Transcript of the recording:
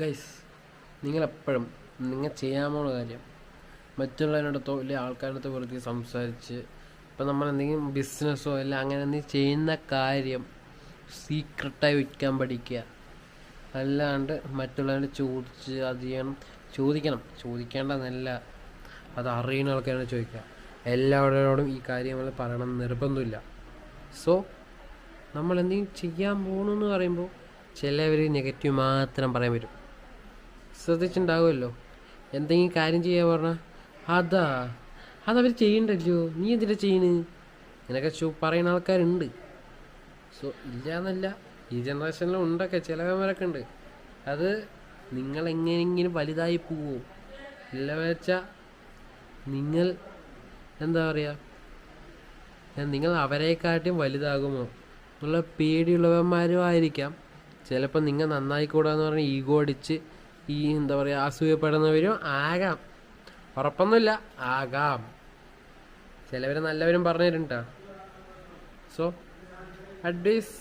Guys, നിങ്ങളെപ്പോഴും നിങ്ങൾ ചെയ്യാൻ പോണ കാര്യം മറ്റുള്ളവരുടെ വലിയ ആൾക്കാരുടെ വെറുതെ സംസാരിച്ച് ഇപ്പം നമ്മൾ എന്തെങ്കിലും ബിസിനസ്സോ അല്ല അങ്ങനെ എന്തെങ്കിലും ചെയ്യുന്ന കാര്യം സീക്രട്ടായി വയ്ക്കാൻ പഠിക്കുക. അല്ലാണ്ട് മറ്റുള്ളവരോട് ചോദിച്ച് അത് ചെയ്യണം. ചോദിക്കേണ്ടതല്ല, അത് അറിയുന്ന ആൾക്കാരാണ് ചോദിക്കുക. എല്ലാവരോടും ഈ കാര്യങ്ങൾ പറയണം നിർബന്ധമില്ല. സോ നമ്മൾ എന്തെങ്കിലും ചെയ്യാൻ പോകണമെന്ന് പറയുമ്പോൾ ചിലവർ നെഗറ്റീവ് മാത്രം പറയാൻ വരും. ശ്രദ്ധിച്ചിട്ടുണ്ടാവുമല്ലോ, എന്തെങ്കിലും കാര്യം ചെയ്യാൻ പറഞ്ഞാൽ അതവർ ചെയ്യണ്ടല്ലോ, നീ എന്തിനാ ചെയ്യണ് ഇങ്ങനെയൊക്കെ പറയുന്ന ആൾക്കാരുണ്ട്. സോ ഇല്ല എന്നല്ല, ഈ ജനറേഷനിലും ഉണ്ടൊക്കെ ചിലവന്മാരൊക്കെ ഉണ്ട്. അത് നിങ്ങൾ എങ്ങനെയെങ്കിലും വലുതായി പോവോ ഇല്ല വെച്ചാൽ നിങ്ങൾ എന്താ പറയുക, നിങ്ങൾ അവരെക്കാട്ടും വലുതാകുമോ എന്നുള്ള പേടിയുള്ളവന്മാരും ആയിരിക്കാം. ചിലപ്പോൾ നിങ്ങൾ നന്നായിക്കൂടാന്ന് പറഞ്ഞ് ഈഗോ അടിച്ച് എന്താ പറയുക അസൂയപ്പെടുന്നവരും ആകാം. ഉറപ്പൊന്നുമില്ല, ആകാം. ചിലവർ നല്ലവരും പറഞ്ഞു തരുന്നുണ്ടാ. So advice